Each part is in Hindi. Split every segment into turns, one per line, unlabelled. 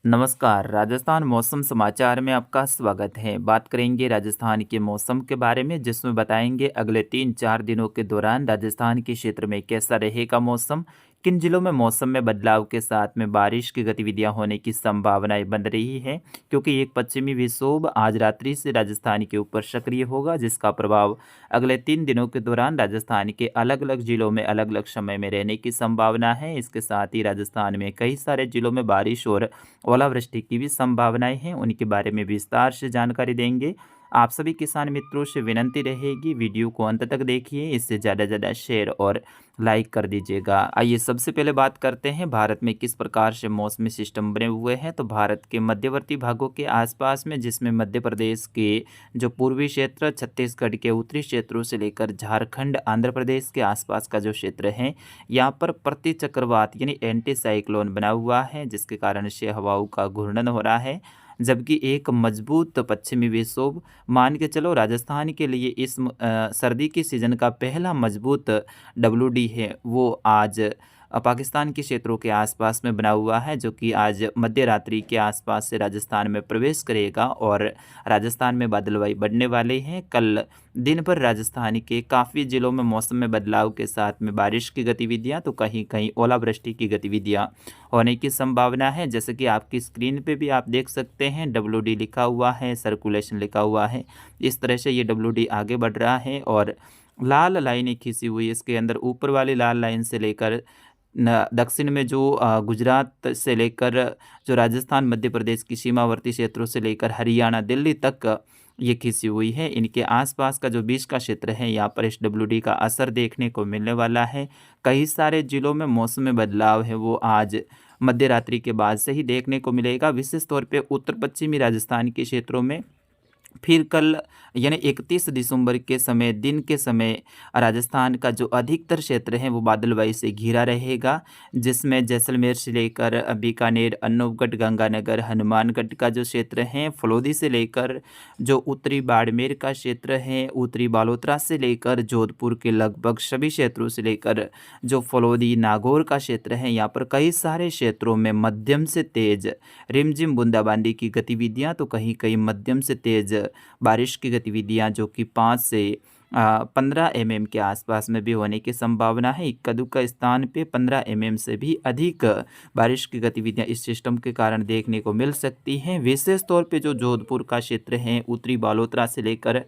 नमस्कार, राजस्थान मौसम समाचार में आपका स्वागत है। बात करेंगे राजस्थान के मौसम के बारे में, जिसमें बताएंगे अगले 3-4 दिनों के दौरान राजस्थान के क्षेत्र में कैसा रहेगा मौसम, किन जिलों में मौसम में बदलाव के साथ में बारिश की गतिविधियां होने की संभावनाएं बन रही है। क्योंकि एक पश्चिमी विक्षोभ आज रात्रि से राजस्थान के ऊपर सक्रिय होगा, जिसका प्रभाव अगले 3 दिनों के दौरान राजस्थान के अलग अलग जिलों में अलग अलग समय में रहने की संभावना है। इसके साथ ही राजस्थान में कई सारे जिलों में बारिश और ओलावृष्टि की भी संभावनाएं हैं, उनके बारे में विस्तार से जानकारी देंगे। आप सभी किसान मित्रों से विनंती रहेगी, वीडियो को अंत तक देखिए, इससे ज़्यादा ज़्यादा शेयर और लाइक कर दीजिएगा। आइए सबसे पहले बात करते हैं भारत में किस प्रकार से मौसमी सिस्टम बने हुए हैं। तो भारत के मध्यवर्ती भागों के आसपास में, जिसमें मध्य प्रदेश के जो पूर्वी क्षेत्र, छत्तीसगढ़ के उत्तरी क्षेत्रों से लेकर झारखंड, आंध्र प्रदेश के आसपास का जो क्षेत्र है, यहाँ पर प्रति चक्रवात यानी एंटी साइक्लोन बना हुआ है, जिसके कारण से हवाओं का घूर्णन हो रहा है। जबकि एक मजबूत पश्चिमी विक्षोभ, मान के चलो राजस्थान के लिए इस सर्दी की सीज़न का पहला मजबूत डब्ल्यूडी है, वो आज पाकिस्तान के क्षेत्रों के आसपास में बना हुआ है, जो कि आज मध्य रात्रि के आसपास से राजस्थान में प्रवेश करेगा और राजस्थान में बादलवाई बढ़ने वाले हैं। कल दिन भर राजस्थान के काफ़ी जिलों में मौसम में बदलाव के साथ में बारिश की गतिविधियां, तो कहीं कहीं ओलावृष्टि की गतिविधियां होने की संभावना है। जैसे कि आपकी स्क्रीन पे भी आप देख सकते हैं, डब्ल्यूडी लिखा हुआ है, सर्कुलेशन लिखा हुआ है। इस तरह से ये डब्ल्यूडी आगे बढ़ रहा है और लाल लाइनें खींची हुई, इसके अंदर ऊपर वाली लाल लाइन से लेकर दक्षिण में जो गुजरात से लेकर जो राजस्थान मध्य प्रदेश की सीमावर्ती क्षेत्रों से लेकर हरियाणा दिल्ली तक ये खींची हुई है। इनके आसपास का जो बीच का क्षेत्र है, यहाँ पर इस डब्ल्यूडी का असर देखने को मिलने वाला है। कई सारे जिलों में मौसम में बदलाव है, वो आज मध्य रात्रि के बाद से ही देखने को मिलेगा। विशेष तौर पे उत्तर पश्चिमी राजस्थान के क्षेत्रों में फिर कल यानी 31 दिसंबर के समय, दिन के समय, राजस्थान का जो अधिकतर क्षेत्र है वो बादलवाई से घिरा रहेगा, जिसमें जैसलमेर से लेकर बीकानेर, अनूपगढ़, गंगानगर, हनुमानगढ़ का जो क्षेत्र है, फलोदी से लेकर जो उत्तरी बाड़मेर का क्षेत्र है, उत्तरी बालोतरा से लेकर जोधपुर के लगभग सभी क्षेत्रों से लेकर जो फलोदी नागौर का क्षेत्र है, यहाँ पर कई सारे क्षेत्रों में मध्यम से तेज रिमझिम बूंदाबांदी की गतिविधियाँ, तो कहीं कहीं मध्यम से तेज बारिश की गतिविधियां जो कि 5 से 15 एमएम के आसपास में भी होने की संभावना है। इक्का दुक्का स्थान पे 15 एमएम से भी अधिक बारिश की गतिविधियां इस सिस्टम के कारण देखने को मिल सकती हैं। विशेष तौर पे जो जोधपुर का क्षेत्र है, उत्तरी बालोतरा से लेकर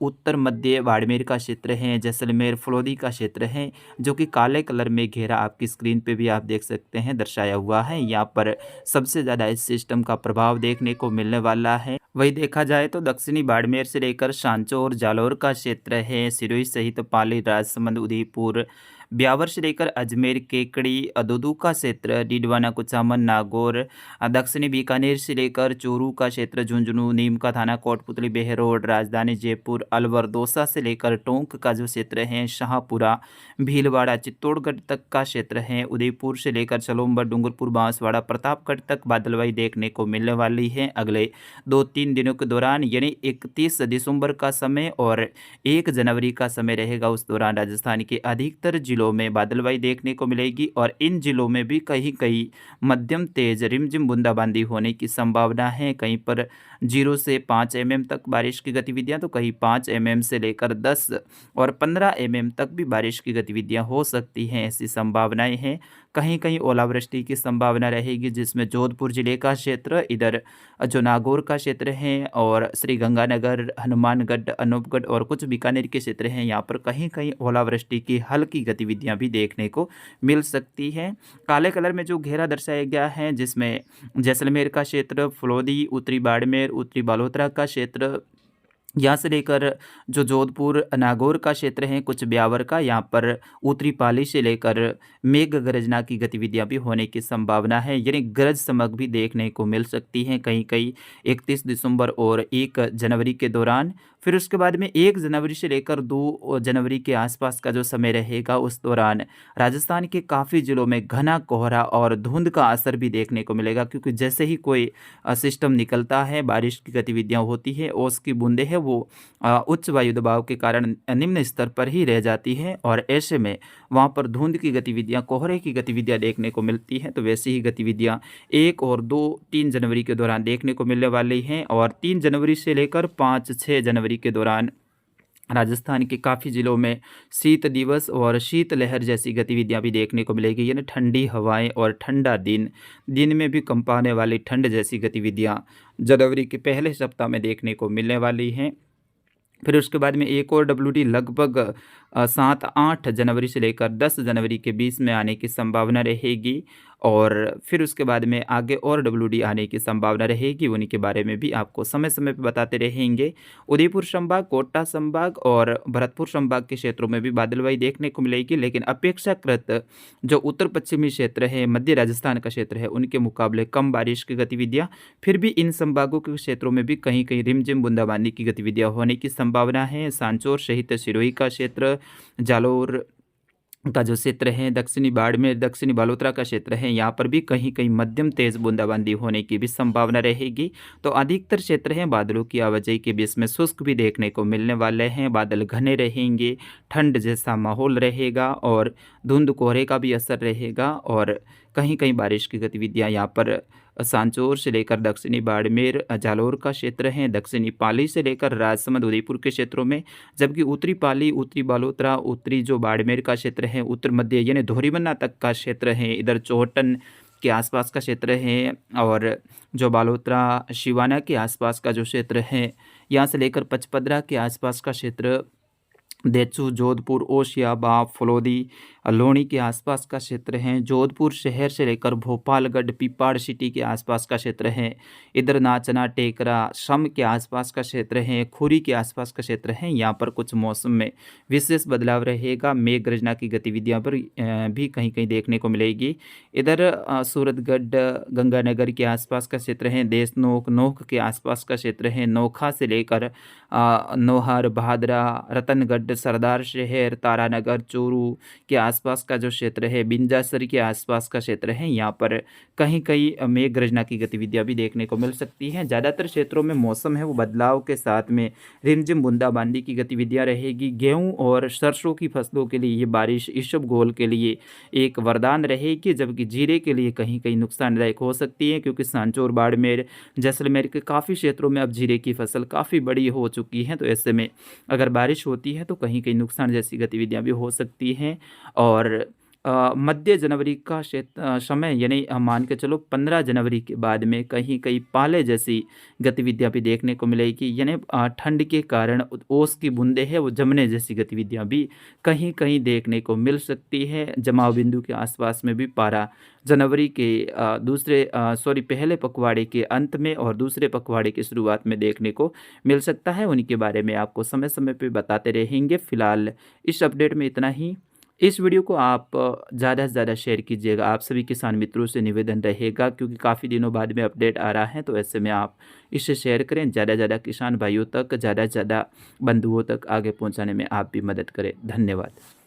उत्तर मध्य बाड़मेर का क्षेत्र है, जैसलमेर फलोदी का क्षेत्र है, जो कि काले कलर में घेरा आपकी स्क्रीन पे भी आप देख सकते हैं दर्शाया हुआ है। यहाँ पर सबसे ज़्यादा इस सिस्टम का प्रभाव देखने को मिलने वाला है। वही देखा जाए तो दक्षिणी बाड़मेर से लेकर सांचौर और जालौर का क्षेत्र है, सिरोही सहित पाली, राजसमंद, उदयपुर, ब्यावर से लेकर अजमेर, केकड़ी, अदोदू का क्षेत्र, डीडवाना, कुचामन, नागौर, दक्षिणी बीकानेर से लेकर चोरू का क्षेत्र, झुंझुनू, नीम का थाना, कोटपुतली, बेहरोड, राजधानी जयपुर, अलवर, दौसा से लेकर टोंक का जो क्षेत्र है, शाहपुरा, भीलवाड़ा, चित्तौड़गढ़ तक का क्षेत्र है, उदयपुर से लेकर चलोम्बर, डूंगरपुर, बांसवाड़ा, प्रतापगढ़ तक बादलवाई देखने को मिलने वाली है अगले 2-3 दिनों के दौरान। यानी 31 दिसंबर का समय और 1 जनवरी का समय रहेगा, उस दौरान राजस्थान के अधिकतर जिलों में बादलवाई देखने को मिलेगी और इन जिलों में भी कहीं कहीं मध्यम तेज रिमझिम बूंदाबांदी होने की संभावना है। कहीं पर 0 से 5 एमएम तक बारिश की गतिविधियां, तो कहीं 5 एमएम से लेकर 10 और 15 एमएम तक भी बारिश की गतिविधियां हो सकती हैं, ऐसी संभावनाएं हैं। कहीं कहीं ओलावृष्टि की संभावना रहेगी, जिसमें जोधपुर जिले का क्षेत्र, इधर जो नागौर का क्षेत्र है और श्री गंगानगर, हनुमानगढ़, अनूपगढ़ और कुछ बीकानेर के क्षेत्र हैं, यहाँ पर कहीं कहीं ओलावृष्टि की हल्की गतिविधियां भी देखने को मिल सकती हैं। काले कलर में जो घेरा दर्शाया गया है, जिसमें जैसलमेर का क्षेत्र, फलोदी, उत्तरी बाड़मेर, उत्तरी बालोतरा का क्षेत्र, यहाँ से लेकर जो जोधपुर नागौर का क्षेत्र है, कुछ ब्यावर का, यहाँ पर उत्तरी पाली से लेकर मेघ गर्जना की गतिविधियां भी होने की संभावना है, यानी गरज चमक भी देखने को मिल सकती हैं कहीं कहीं 31 दिसंबर और 1 जनवरी के दौरान। फिर उसके बाद में 1 जनवरी से लेकर 2 जनवरी के आसपास का जो समय रहेगा, उस दौरान राजस्थान के काफ़ी ज़िलों में घना कोहरा और धुंध का असर भी देखने को मिलेगा, क्योंकि जैसे ही कोई सिस्टम निकलता है, बारिश की गतिविधियां होती है, ओस की बूंदें हैं वो उच्च वायु दबाव के कारण निम्न स्तर पर ही रह जाती है और ऐसे में वहाँ पर धुंध की गतिविधियाँ, कोहरे की गतिविधियाँ देखने को मिलती हैं। तो वैसी ही गतिविधियाँ 1 और 2-3 जनवरी के दौरान देखने को मिलने वाली हैं और 3 जनवरी से लेकर 5-6 जनवरी के दौरान राजस्थान के काफ़ी ज़िलों में शीत दिवस और शीत लहर जैसी गतिविधियां भी देखने को मिलेगी, यानी ठंडी हवाएं और ठंडा दिन में भी कंपाने वाली ठंड जैसी गतिविधियां जनवरी के पहले सप्ताह में देखने को मिलने वाली हैं। फिर उसके बाद में एक और डब्ल्यूडी लगभग 7-8 जनवरी से लेकर 10 जनवरी के बीच में आने की संभावना रहेगी और फिर उसके बाद में आगे और डब्ल्यूडी आने की संभावना रहेगी। उन्हीं के बारे में भी आपको समय समय पर बताते रहेंगे। उदयपुर संभाग, कोटा संभाग और भरतपुर संभाग के क्षेत्रों में भी बादलवाई देखने को मिलेगी, लेकिन अपेक्षाकृत जो उत्तर पश्चिमी क्षेत्र है, मध्य राजस्थान का क्षेत्र है, उनके मुकाबले कम बारिश की गतिविधियाँ। फिर भी इन संभागों के क्षेत्रों में भी कहीं कहीं रिमझिम बूंदाबांदी की गतिविधियाँ होने की संभावना है। सांचौर सहित सिरोही का क्षेत्र, जालोर का जो क्षेत्र है, दक्षिणी बाड़मेर, दक्षिणी बालोतरा का क्षेत्र है, यहाँ पर भी कहीं कहीं मध्यम तेज बूंदाबांदी होने की भी संभावना रहेगी। तो अधिकतर क्षेत्र हैं बादलों की आवाजाही के बीच में शुष्क भी देखने को मिलने वाले हैं। बादल घने रहेंगे, ठंड जैसा माहौल रहेगा और धुंध कोहरे का भी असर रहेगा और कहीं कहीं बारिश की गतिविधियाँ यहाँ पर सांचौर से लेकर दक्षिणी बाड़मेर, जालोर का क्षेत्र है, दक्षिणी पाली से लेकर राजसमंद, उदयपुर के क्षेत्रों में, जबकि उत्तरी पाली, उत्तरी बालोतरा, उत्तरी जो बाड़मेर का क्षेत्र है, उत्तर मध्य यानी धोरीबन्ना तक का क्षेत्र है, इधर चौहटन के आसपास का क्षेत्र है और जो बालोतरा शिवाना के आसपास का जो क्षेत्र है, यहाँ से लेकर पचपदरा के आसपास का क्षेत्र, देचू, जोधपुर, ओसिया, बाप, फलोदी, लोनी के आसपास का क्षेत्र है, जोधपुर शहर से लेकर भोपालगढ़, पिपाड़ सिटी के आसपास का क्षेत्र है, इधर नाचना, टेकरा, सम के आसपास का क्षेत्र है, खुरी के आसपास का क्षेत्र है। यहाँ पर कुछ मौसम में विशेष बदलाव रहेगा। मेघ गर्जना की गतिविधियाँ पर भी कहीं कहीं देखने को मिलेगी। इधर सूरतगढ़, गंगानगर के आसपास का क्षेत्र है, देशनोक, नोख के आसपास का क्षेत्र है, नोखा से लेकर नोहर, भादरा, रतनगढ़, सरदार शहर, तारानगर, चूरू के आसपास का जो क्षेत्र है, बिंजासर के आसपास का क्षेत्र है, यहाँ पर कहीं कहीं मेघ गर्जना की गतिविधियाँ भी देखने को मिल सकती हैं। ज़्यादातर क्षेत्रों में मौसम है वो बदलाव के साथ में रिमझिम बूंदाबांदी की गतिविधियाँ रहेगी। गेहूँ और सरसों की फसलों के लिए ये बारिश इसबगोल के लिए एक वरदान रहेगी, जबकि जीरे के लिए कहीं कहीं नुकसानदायक हो सकती है, क्योंकि सांचौर, बाड़मेर, जैसलमेर के काफ़ी क्षेत्रों में अब जीरे की फसल काफ़ी बड़ी हो चुकी है। तो ऐसे में अगर बारिश होती है तो कहीं कहीं नुकसान जैसी गतिविधियां भी हो सकती हैं। और मध्य जनवरी का समय यानी मान के चलो 15 जनवरी के बाद में कहीं कहीं पाले जैसी गतिविधियां भी देखने को मिलेगी, यानी ठंड के कारण ओस की बूंदें हैं वो जमने जैसी गतिविधियां भी कहीं कहीं देखने को मिल सकती है। जमाव बिंदु के आसपास में भी पारा जनवरी के पहले पखवाड़े के अंत में और दूसरे पखवाड़े की शुरुआत में देखने को मिल सकता है। उन्हीं के बारे में आपको समय समय पे बताते रहेंगे। फिलहाल इस अपडेट में इतना ही। इस वीडियो को आप ज़्यादा से ज़्यादा शेयर कीजिएगा। आप सभी किसान मित्रों से निवेदन रहेगा, क्योंकि काफ़ी दिनों बाद में अपडेट आ रहा है, तो ऐसे में आप इसे शेयर करें, ज़्यादा से ज़्यादा किसान भाइयों तक, ज़्यादा से ज़्यादा बंधुओं तक आगे पहुंचाने में आप भी मदद करें। धन्यवाद।